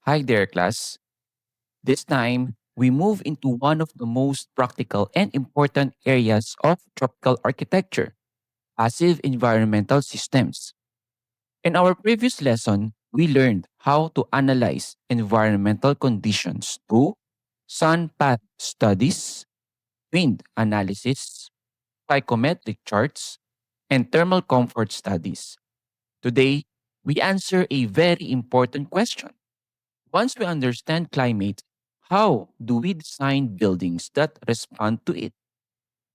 Hi there, class. This time, we move into one of the most practical and important areas of tropical architecture, passive environmental systems. In our previous lesson, we learned how to analyze environmental conditions through sun path studies, wind analysis, psychometric charts, and thermal comfort studies. Today, we answer a very important question. Once we understand climate, how do we design buildings that respond to it?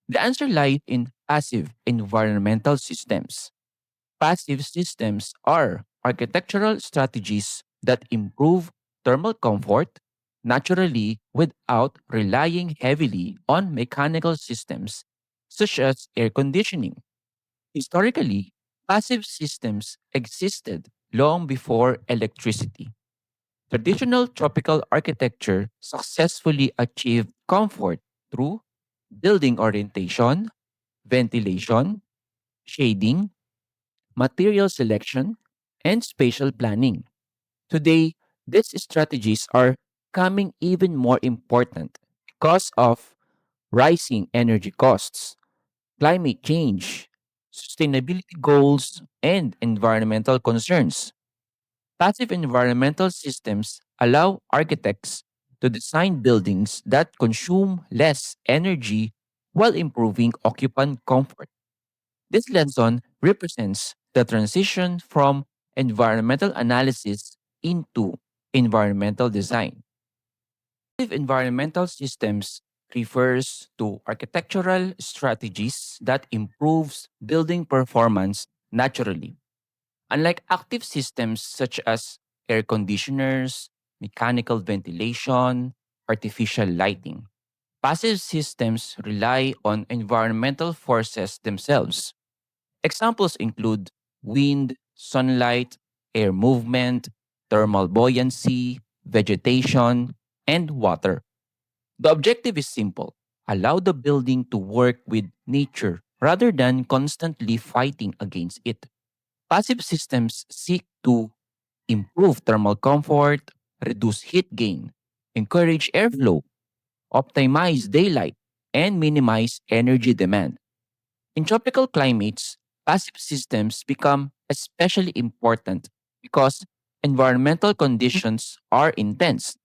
The answer lies in passive environmental systems. Passive systems are architectural strategies that improve thermal comfort naturally without relying heavily on mechanical systems such as air conditioning. Historically, passive systems existed long before electricity. Traditional tropical architecture successfully achieved comfort through building orientation, ventilation, shading, material selection, and spatial planning. Today, these strategies are becoming even more important because of rising energy costs, climate change, sustainability goals, and environmental concerns. Passive environmental systems allow architects to design buildings that consume less energy while improving occupant comfort. This lesson represents the transition from environmental analysis into environmental design. Passive environmental systems refers to architectural strategies that improves building performance naturally. Unlike active systems such as air conditioners, mechanical ventilation, artificial lighting, passive systems rely on environmental forces themselves. Examples include wind, sunlight, air movement, thermal buoyancy, vegetation, and water. The objective is simple: allow the building to work with nature rather than constantly fighting against it. Passive systems seek to improve thermal comfort, reduce heat gain, encourage airflow, optimize daylight, and minimize energy demand. In tropical climates, passive systems become especially important because environmental conditions are intense.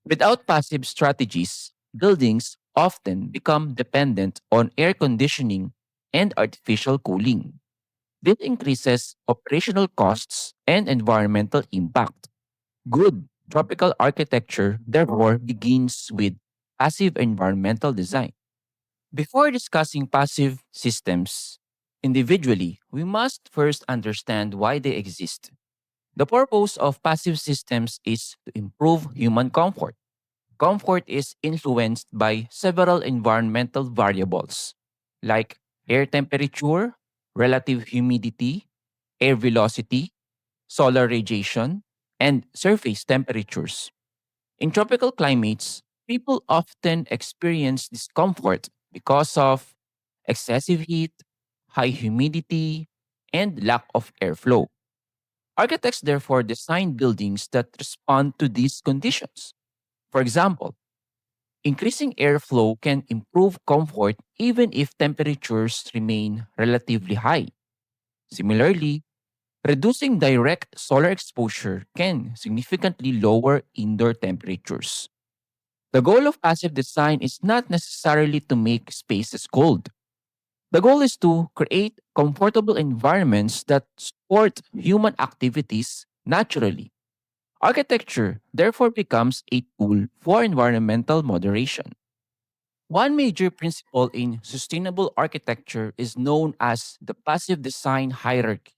Without passive strategies, buildings often become dependent on air conditioning and artificial cooling. This increases operational costs and environmental impact. Good tropical architecture, therefore, begins with passive environmental design. Before discussing passive systems individually, we must first understand why they exist. The purpose of passive systems is to improve human comfort. Comfort is influenced by several environmental variables like air temperature, relative humidity, air velocity, solar radiation, and surface temperatures. In tropical climates, people often experience discomfort because of excessive heat, high humidity, and lack of airflow. Architects therefore design buildings that respond to these conditions. For example, increasing airflow can improve comfort even if temperatures remain relatively high. Similarly, reducing direct solar exposure can significantly lower indoor temperatures. The goal of passive design is not necessarily to make spaces cold. The goal is to create comfortable environments that support human activities naturally. Architecture therefore becomes a tool for environmental moderation. One major principle in sustainable architecture is known as the passive design hierarchy.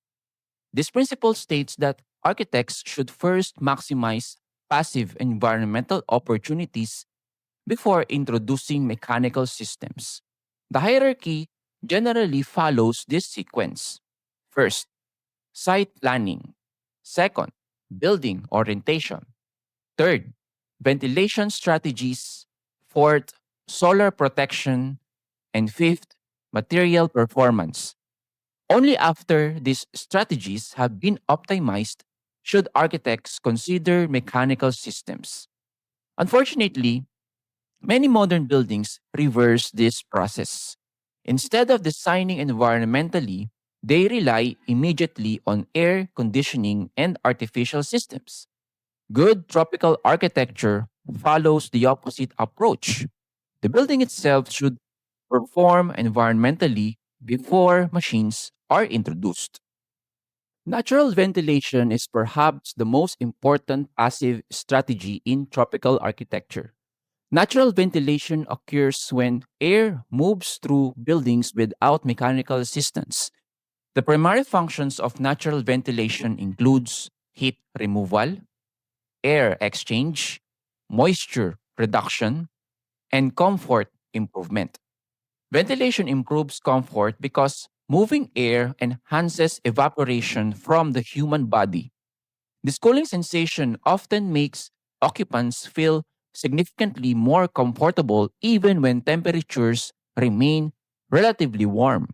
This principle states that architects should first maximize passive environmental opportunities before introducing mechanical systems. The hierarchy generally follows this sequence. First, site planning. Second, building orientation. Third, ventilation strategies. Fourth, solar protection. And fifth, material performance. Only after these strategies have been optimized should architects consider mechanical systems. Unfortunately, many modern buildings reverse this process. Instead of designing environmentally, they rely immediately on air conditioning and artificial systems. Good tropical architecture follows the opposite approach. The building itself should perform environmentally before machines are introduced. Natural ventilation is perhaps the most important passive strategy in tropical architecture. Natural ventilation occurs when air moves through buildings without mechanical assistance. The primary functions of natural ventilation includes heat removal, air exchange, moisture reduction, and comfort improvement. Ventilation improves comfort because moving air enhances evaporation from the human body. This cooling sensation often makes occupants feel significantly more comfortable even when temperatures remain relatively warm.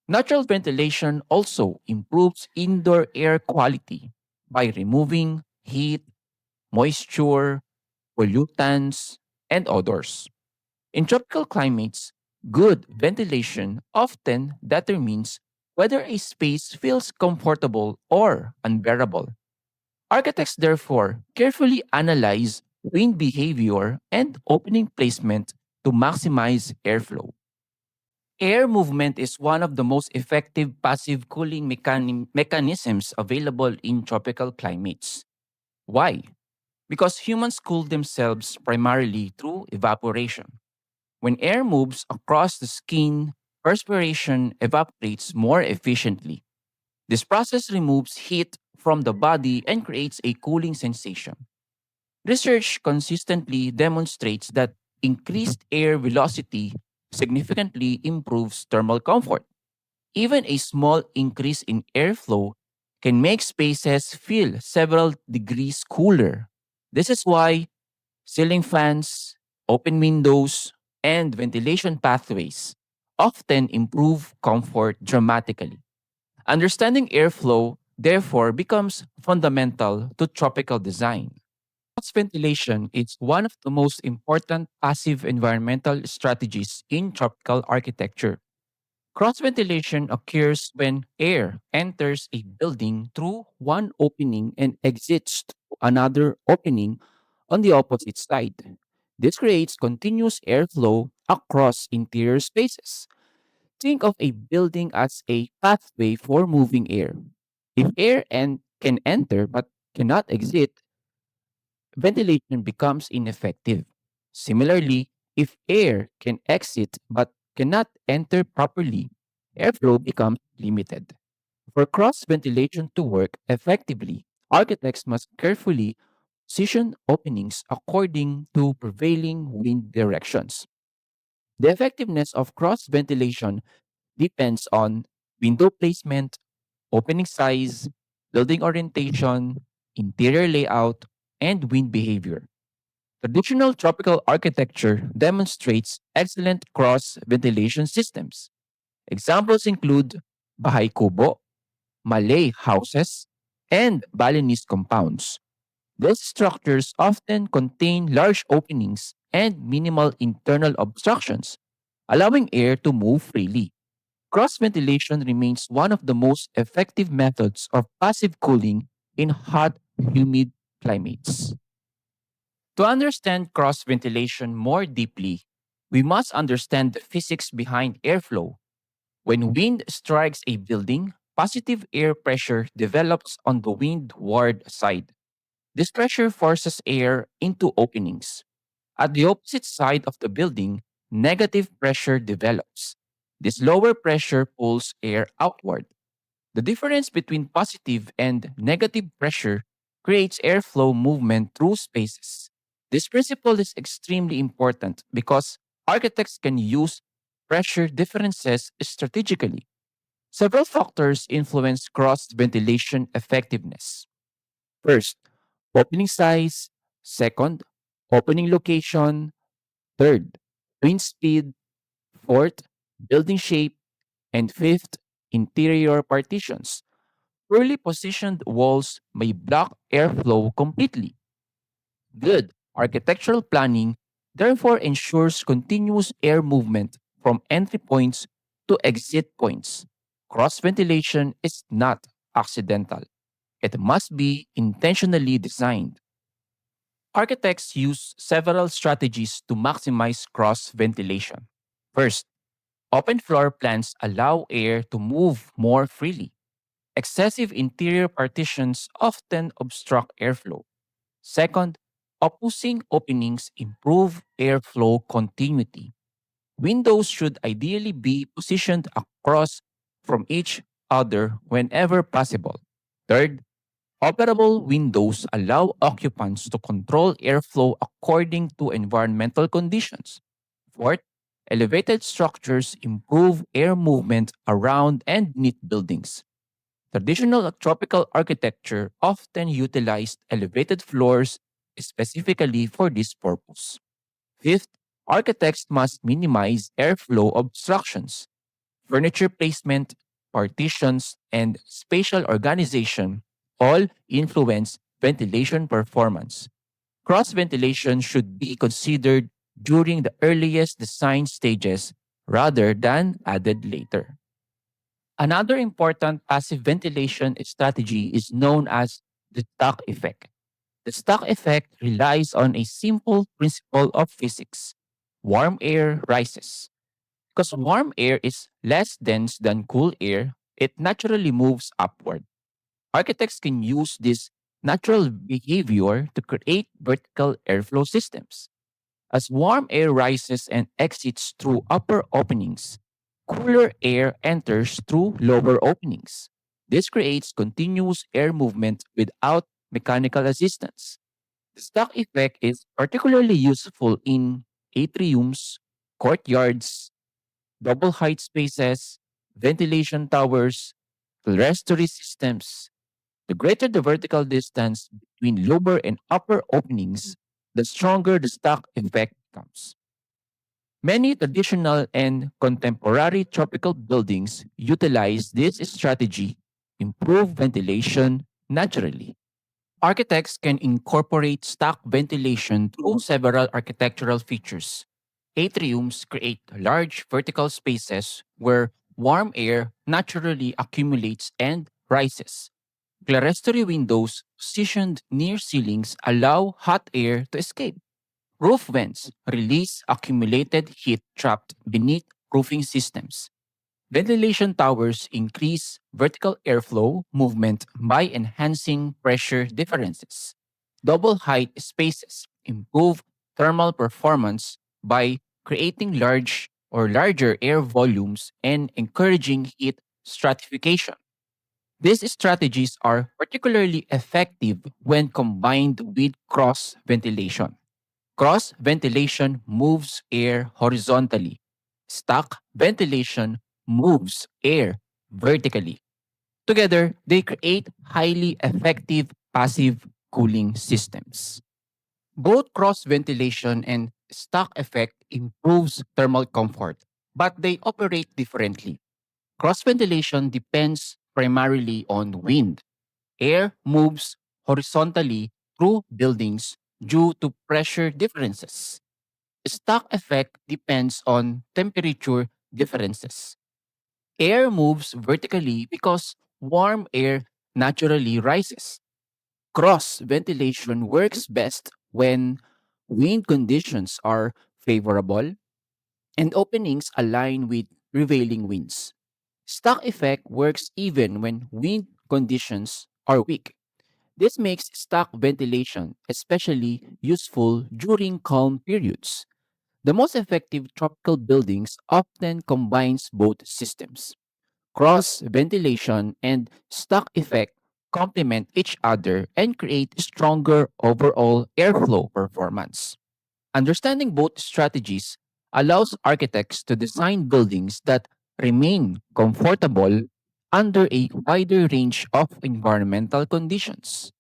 Natural ventilation also improves indoor air quality by removing heat, moisture, pollutants, and odors. In tropical climates, good ventilation often determines whether a space feels comfortable or unbearable. Architects therefore carefully analyze wind behavior and opening placement to maximize airflow. Air movement is one of the most effective passive cooling mechanisms available in tropical climates. Why? Because humans cool themselves primarily through evaporation. When air moves across the skin, perspiration evaporates more efficiently. This process removes heat from the body and creates a cooling sensation. Research consistently demonstrates that increased air velocity significantly improves thermal comfort. Even a small increase in airflow can make spaces feel several degrees cooler. This is why ceiling fans, open windows, and ventilation pathways often improve comfort dramatically. Understanding airflow, therefore, becomes fundamental to tropical design. Cross ventilation is one of the most important passive environmental strategies in tropical architecture. Cross ventilation occurs when air enters a building through one opening and exits through another opening on the opposite side. This creates continuous airflow across interior spaces. Think of a building as a pathway for moving air. If can enter but cannot exit, ventilation becomes ineffective. Similarly, if air can exit but cannot enter properly, airflow becomes limited. For cross ventilation to work effectively, architects must carefully position openings according to prevailing wind directions. The effectiveness of cross ventilation depends on window placement, opening size, building orientation, interior layout, and wind behavior. Traditional tropical architecture demonstrates excellent cross ventilation systems. Examples include Bahay Kubo, Malay houses, and Balinese compounds. These structures often contain large openings and minimal internal obstructions, allowing air to move freely. Cross ventilation remains one of the most effective methods of passive cooling in hot, humid climates. To understand cross ventilation more deeply, we must understand the physics behind airflow. When wind strikes a building, positive air pressure develops on the windward side. This pressure forces air into openings. At the opposite side of the building, negative pressure develops. This lower pressure pulls air outward. The difference between positive and negative pressure creates airflow movement through spaces. This principle is extremely important because architects can use pressure differences strategically. Several factors influence cross ventilation effectiveness. First, opening size. Second, opening location. Third, wind speed. Fourth, building shape. And fifth, interior partitions. Poorly positioned walls may block airflow completely. Good architectural planning therefore ensures continuous air movement from entry points to exit points. Cross ventilation is not accidental, it must be intentionally designed. Architects use several strategies to maximize cross ventilation. First, open floor plans allow air to move more freely. Excessive interior partitions often obstruct airflow. Second, opposing openings improve airflow continuity. Windows should ideally be positioned across from each other whenever possible. Third, operable windows allow occupants to control airflow according to environmental conditions. Fourth, elevated structures improve air movement around and beneath buildings. Traditional tropical architecture often utilized elevated floors specifically for this purpose. Fifth, architects must minimize airflow obstructions. Furniture placement, partitions, and spatial organization all influence ventilation performance. Cross ventilation should be considered during the earliest design stages rather than added later. Another important passive ventilation strategy is known as the stock effect. The stock effect relies on a simple principle of physics. Warm air rises. Because warm air is less dense than cool air, it naturally moves upward. Architects can use this natural behavior to create vertical airflow systems. As warm air rises and exits through upper openings, cooler air enters through lower openings. This creates continuous air movement without mechanical assistance. The stock effect is particularly useful in atriums, courtyards, double height spaces, ventilation towers, clerestory systems. The greater the vertical distance between lower and upper openings, the stronger the stock effect becomes. Many traditional and contemporary tropical buildings utilize this strategy, improve ventilation naturally. Architects can incorporate stock ventilation through several architectural features. Atriums create large vertical spaces where warm air naturally accumulates and rises. Clerestory windows positioned near ceilings allow hot air to escape. Roof vents release accumulated heat trapped beneath roofing systems. Ventilation towers increase vertical airflow movement by enhancing pressure differences. Double height spaces improve thermal performance by creating larger air volumes and encouraging heat stratification. These strategies are particularly effective when combined with cross ventilation. Cross ventilation moves air horizontally. Stack ventilation moves air vertically. Together, they create highly effective passive cooling systems. Both cross ventilation and stack effect improves thermal comfort, but they operate differently. Cross ventilation depends primarily on wind. Air moves horizontally through buildings due to pressure differences. Stock effect depends on temperature differences. Air moves vertically because warm air naturally rises. Cross ventilation works best when wind conditions are favorable and openings align with prevailing winds. Stock effect works even when wind conditions are weak. This makes stock ventilation especially useful during calm periods. The most effective tropical buildings often combines both systems. Cross ventilation and stock effect complement each other and create stronger overall airflow performance. Understanding both strategies allows architects to design buildings that remain comfortable under a wider range of environmental conditions.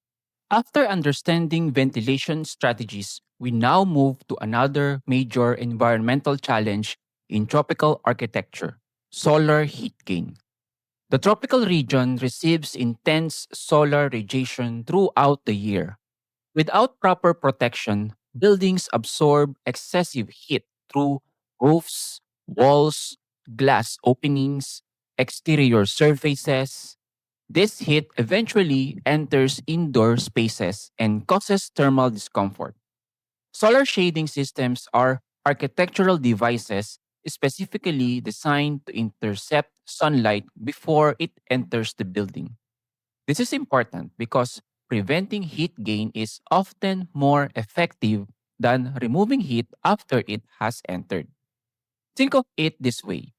After understanding ventilation strategies, we now move to another major environmental challenge in tropical architecture: solar heat gain. The tropical region receives intense solar radiation throughout the year. Without proper protection, buildings absorb excessive heat through roofs, walls, glass openings, exterior surfaces. This heat eventually enters indoor spaces and causes thermal discomfort. Solar shading systems are architectural devices specifically designed to intercept sunlight before it enters the building. This is important because preventing heat gain is often more effective than removing heat after it has entered. Think of it this way: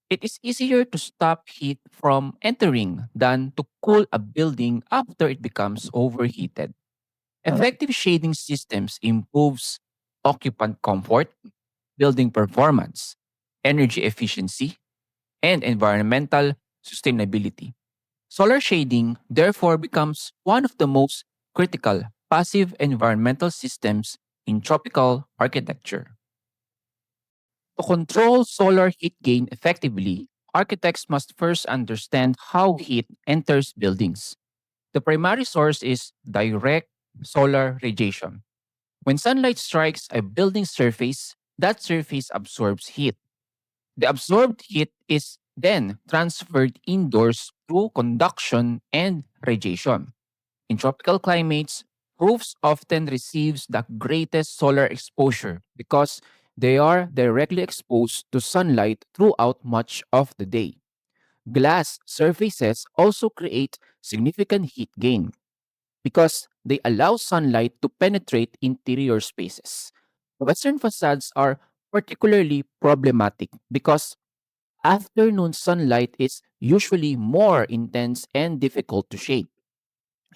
it is easier to stop heat from entering than to cool a building after it becomes overheated. Effective shading systems improves occupant comfort, building performance, energy efficiency, and environmental sustainability. Solar shading, therefore, becomes one of the most critical passive environmental systems in tropical architecture. To control solar heat gain effectively, architects must first understand how heat enters buildings. The primary source is direct solar radiation. When sunlight strikes a building surface, that surface absorbs heat. The absorbed heat is then transferred indoors through conduction and radiation. In tropical climates, roofs often receives the greatest solar exposure because they are directly exposed to sunlight throughout much of the day. Glass surfaces also create significant heat gain because they allow sunlight to penetrate interior spaces. Western facades are particularly problematic because afternoon sunlight is usually more intense and difficult to shade.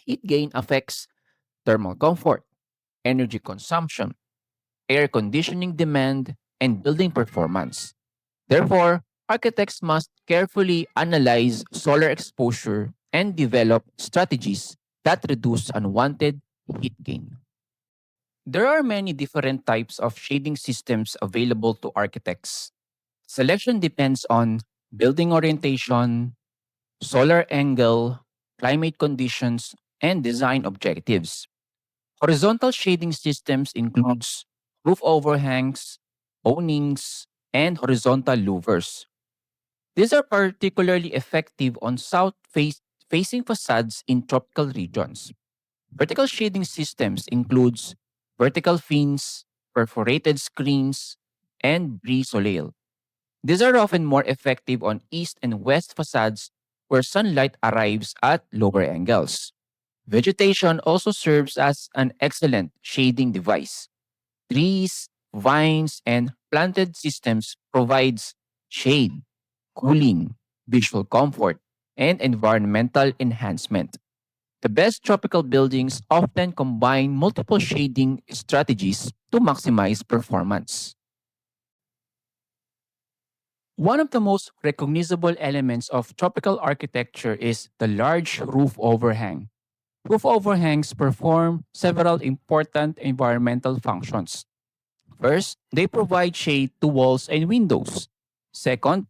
Heat gain affects thermal comfort, energy consumption, air conditioning demand, and building performance. Therefore, architects must carefully analyze solar exposure and develop strategies that reduce unwanted heat gain. There are many different types of shading systems available to architects. Selection depends on building orientation, solar angle, climate conditions, and design objectives. Horizontal shading systems includes roof overhangs, awnings, and horizontal louvers. These are particularly effective on facing facades in tropical regions. Vertical shading systems includes vertical fins, perforated screens, and brise-soleil. These are often more effective on east and west facades where sunlight arrives at lower angles. Vegetation also serves as an excellent shading device. Trees, vines, and planted systems provides shade, cooling, visual comfort, and environmental enhancement. The best tropical buildings often combine multiple shading strategies to maximize performance. One of the most recognizable elements of tropical architecture is the large roof overhang. Roof overhangs perform several important environmental functions. First, they provide shade to walls and windows. Second,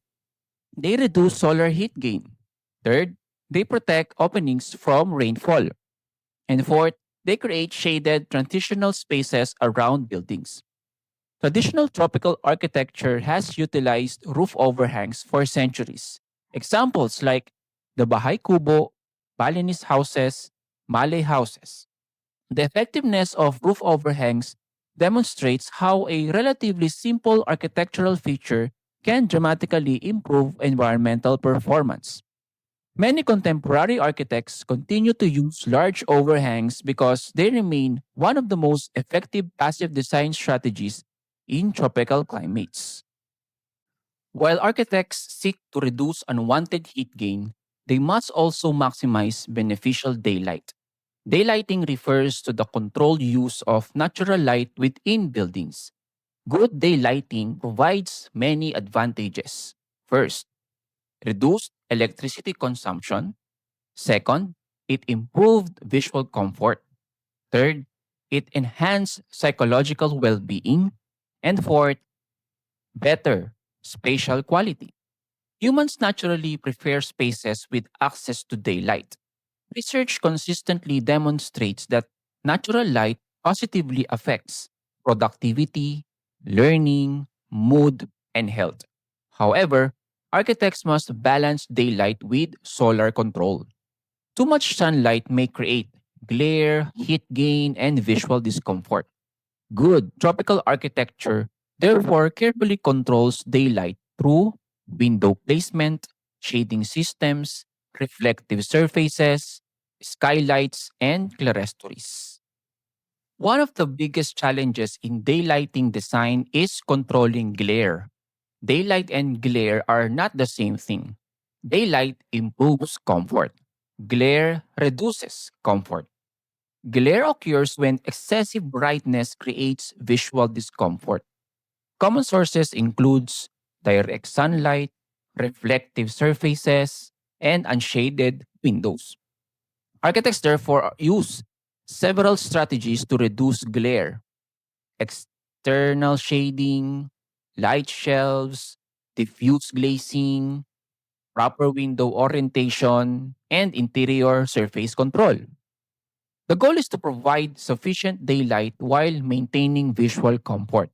they reduce solar heat gain. Third, they protect openings from rainfall. And fourth, they create shaded transitional spaces around buildings. Traditional tropical architecture has utilized roof overhangs for centuries. Examples like the Bahay Kubo, Balinese houses, Malay houses. The effectiveness of roof overhangs demonstrates how a relatively simple architectural feature can dramatically improve environmental performance. Many contemporary architects continue to use large overhangs because they remain one of the most effective passive design strategies in tropical climates. While architects seek to reduce unwanted heat gain, they must also maximize beneficial daylight. Daylighting refers to the controlled use of natural light within buildings. Good daylighting provides many advantages. First, reduced electricity consumption. Second, it improved visual comfort. Third, it enhanced psychological well being. And fourth, better spatial quality. Humans naturally prefer spaces with access to daylight. Research consistently demonstrates that natural light positively affects productivity, learning, mood, and health. However, architects must balance daylight with solar control. Too much sunlight may create glare, heat gain, and visual discomfort. Good tropical architecture therefore carefully controls daylight through window placement, shading systems, reflective surfaces, skylights, and clerestories. One of the biggest challenges in daylighting design is controlling glare. Daylight and glare are not the same thing. Daylight improves comfort. Glare reduces comfort. Glare occurs when excessive brightness creates visual discomfort. Common sources includes direct sunlight, reflective surfaces, and unshaded windows. Architects therefore use several strategies to reduce glare: external shading, light shelves, diffuse glazing, proper window orientation, and interior surface control. The goal is to provide sufficient daylight while maintaining visual comfort.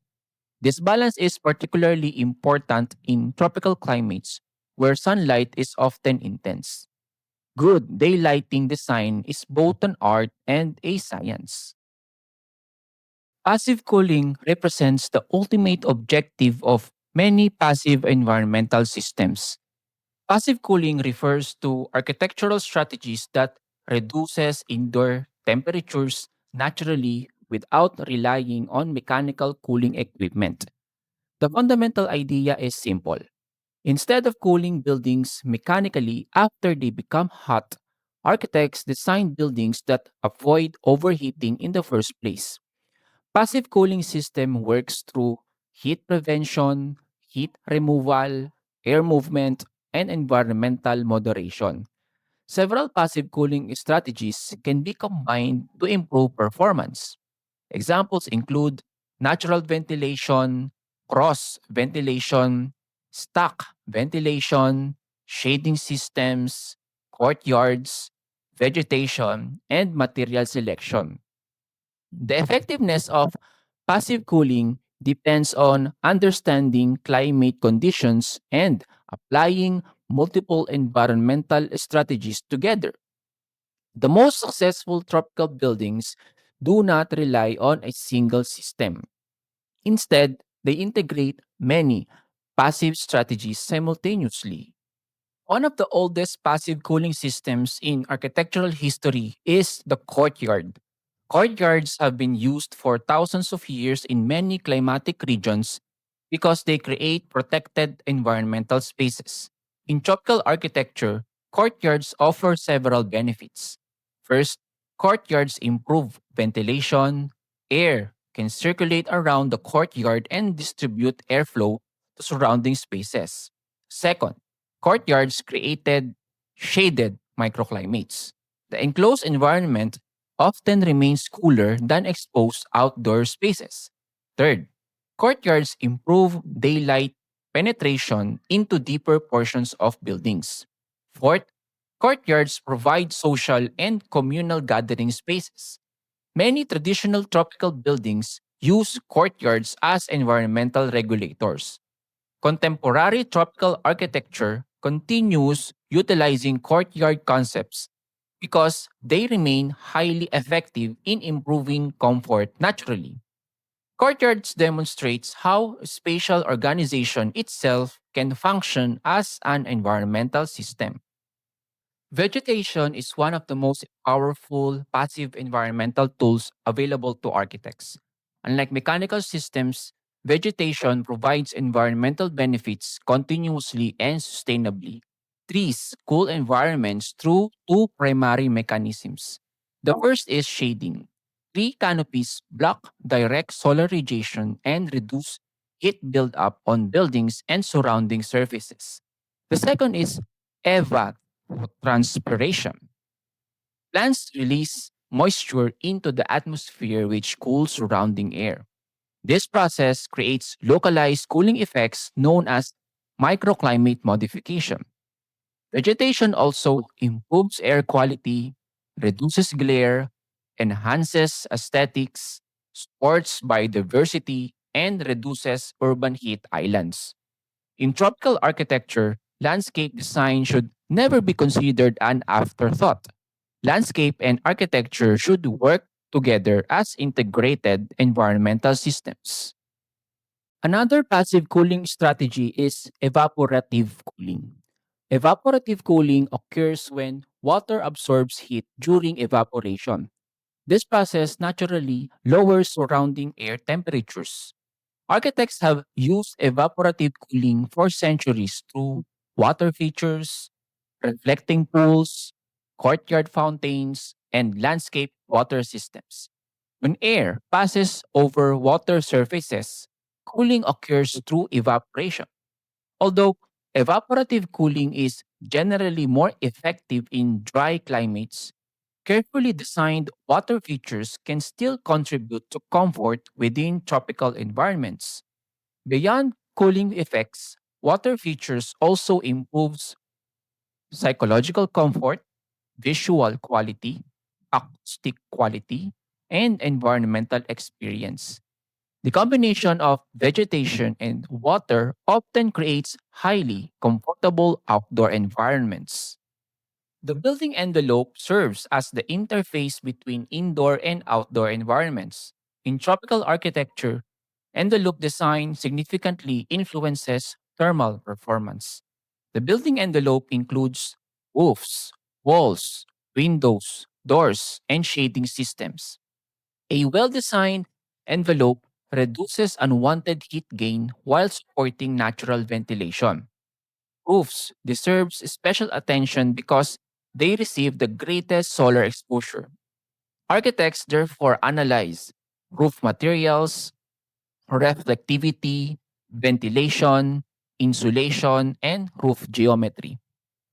This balance is particularly important in tropical climates where sunlight is often intense. Good daylighting design is both an art and a science. Passive cooling represents the ultimate objective of many passive environmental systems. Passive cooling refers to architectural strategies that reduces indoor temperatures naturally without relying on mechanical cooling equipment. The fundamental idea is simple. Instead of cooling buildings mechanically after they become hot, architects design buildings that avoid overheating in the first place. Passive cooling system works through heat prevention, heat removal, air movement, and environmental moderation. Several passive cooling strategies can be combined to improve performance. Examples include natural ventilation, cross ventilation, stack ventilation, shading systems, courtyards, vegetation, and material selection. The effectiveness of passive cooling depends on understanding climate conditions and applying multiple environmental strategies together. The most successful tropical buildings do not rely on a single system. Instead, they integrate many passive strategies simultaneously. One of the oldest passive cooling systems in architectural history is the courtyard. Courtyards have been used for thousands of years in many climatic regions because they create protected environmental spaces. In tropical architecture, courtyards offer several benefits. First, courtyards improve ventilation. Air can circulate around the courtyard and distribute airflow to surrounding spaces. Second, courtyards created shaded microclimates. The enclosed environment often remains cooler than exposed outdoor spaces. Third, courtyards improve daylight penetration into deeper portions of buildings. Fourth, courtyards provide social and communal gathering spaces. Many traditional tropical buildings use courtyards as environmental regulators. Contemporary tropical architecture continues utilizing courtyard concepts because they remain highly effective in improving comfort naturally. Courtyards demonstrates how spatial organization itself can function as an environmental system. Vegetation is one of the most powerful passive environmental tools available to architects. Unlike mechanical systems, vegetation provides environmental benefits continuously and sustainably. Trees cool environments through two primary mechanisms. The first is shading. Tree canopies block direct solar radiation and reduce heat buildup on buildings and surrounding surfaces. The second is evapotranspiration. Plants release moisture into the atmosphere which cools surrounding air. This process creates localized cooling effects known as microclimate modification. Vegetation also improves air quality, reduces glare, enhances aesthetics, supports biodiversity, and reduces urban heat islands. In tropical architecture, landscape design should never be considered an afterthought. Landscape and architecture should work together as integrated environmental systems. Another passive cooling strategy is evaporative cooling. Evaporative cooling occurs when water absorbs heat during evaporation. This process naturally lowers surrounding air temperatures. Architects have used evaporative cooling for centuries through water features, reflecting pools, courtyard fountains, and landscape water systems. When air passes over water surfaces, cooling occurs through evaporation. Although evaporative cooling is generally more effective in dry climates, carefully designed water features can still contribute to comfort within tropical environments. Beyond cooling effects, water features also improves psychological comfort, visual quality, acoustic quality, and environmental experience. The combination of vegetation and water often creates highly comfortable outdoor environments. The building envelope serves as the interface between indoor and outdoor environments. In tropical architecture, envelope design significantly influences thermal performance. The building envelope includes roofs, walls, windows, doors, and shading systems. A well designed envelope reduces unwanted heat gain while supporting natural ventilation. Roofs deserves special attention because they receive the greatest solar exposure. Architects therefore analyze roof materials, reflectivity, ventilation, insulation, and roof geometry.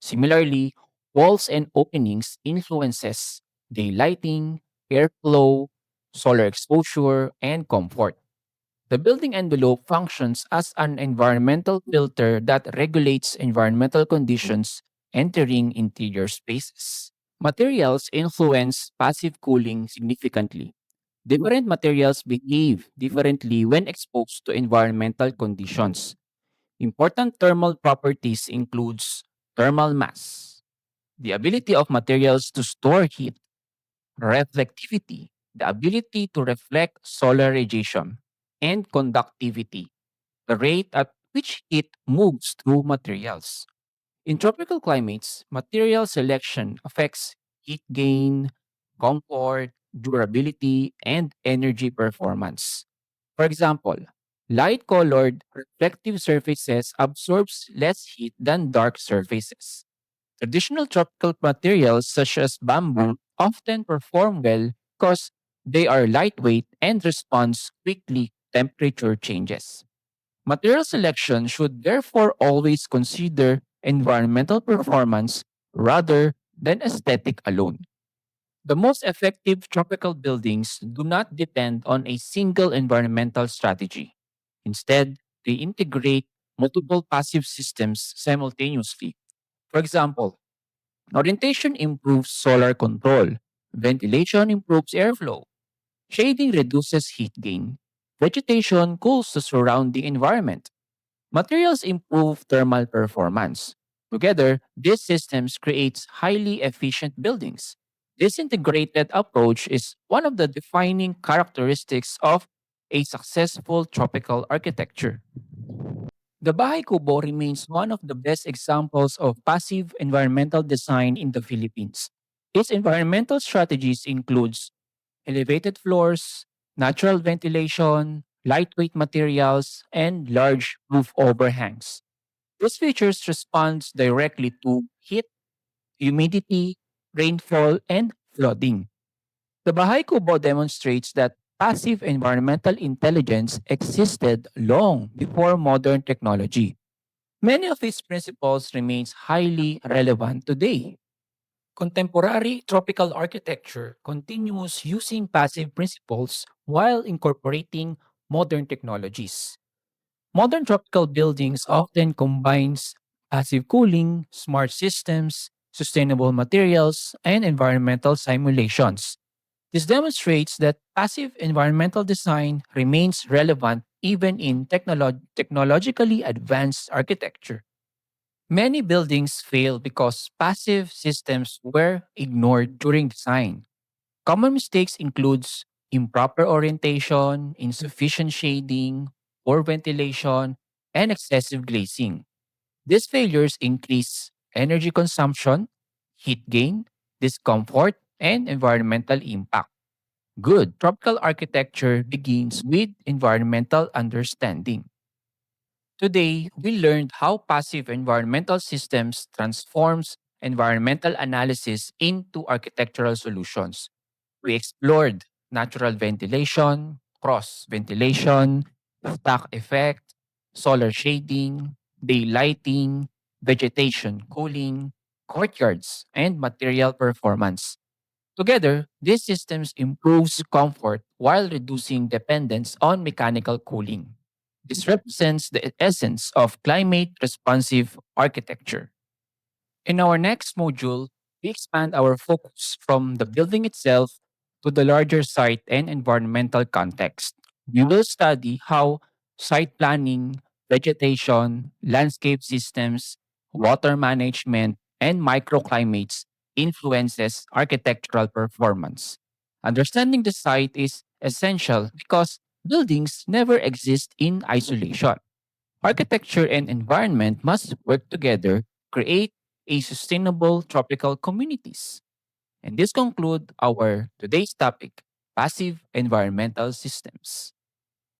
Similarly, walls and openings influences daylighting, airflow, solar exposure, and comfort. The building envelope functions as an environmental filter that regulates environmental conditions entering interior spaces. Materials influence passive cooling significantly. Different materials behave differently when exposed to environmental conditions. Important thermal properties includes thermal mass, the ability of materials to store heat, reflectivity, the ability to reflect solar radiation, and conductivity, the rate at which heat moves through materials. In tropical climates, material selection affects heat gain, comfort, durability, and energy performance. For example, light-colored reflective surfaces absorbs less heat than dark surfaces. Traditional tropical materials such as bamboo often perform well because they are lightweight and respond quickly to temperature changes. Material selection should therefore always consider environmental performance rather than aesthetic alone. The most effective tropical buildings do not depend on a single environmental strategy. Instead, they integrate multiple passive systems simultaneously. For example, orientation improves solar control, ventilation improves airflow, shading reduces heat gain, vegetation cools the surrounding environment. Materials improve thermal performance. Together, these systems create highly efficient buildings. This integrated approach is one of the defining characteristics of a successful tropical architecture. The Bahay Kubo remains one of the best examples of passive environmental design in the Philippines. Its environmental strategies includes elevated floors, natural ventilation, lightweight materials, and large roof overhangs. These features respond directly to heat, humidity, rainfall, and flooding. The Bahay Kubo demonstrates that passive environmental intelligence existed long before modern technology. Many of its principles remains highly relevant today. Contemporary tropical architecture continues using passive principles while incorporating modern technologies. Modern tropical buildings often combines passive cooling, smart systems, sustainable materials, and environmental simulations. This demonstrates that passive environmental design remains relevant even in technologically advanced architecture. Many buildings fail because passive systems were ignored during design. Common mistakes includes improper orientation, insufficient shading, poor ventilation, and excessive glazing. These failures increase energy consumption, heat gain, discomfort, and environmental impact. Good tropical architecture begins with environmental understanding. Today, we learned how passive environmental systems transforms environmental analysis into architectural solutions. We explored natural ventilation, cross ventilation, stack effect, solar shading, day lighting, vegetation cooling, courtyards, and material performance. Together, these systems improves comfort while reducing dependence on mechanical cooling. This represents the essence of climate responsive architecture. In our next module, we expand our focus from the building itself to the larger site and environmental context. We will study how site planning, vegetation, landscape systems, water management, and microclimates influences architectural performance. Understanding the site is essential because buildings never exist in isolation. Architecture and environment must work together, create a sustainable tropical communities. And this conclude our today's topic, passive environmental systems.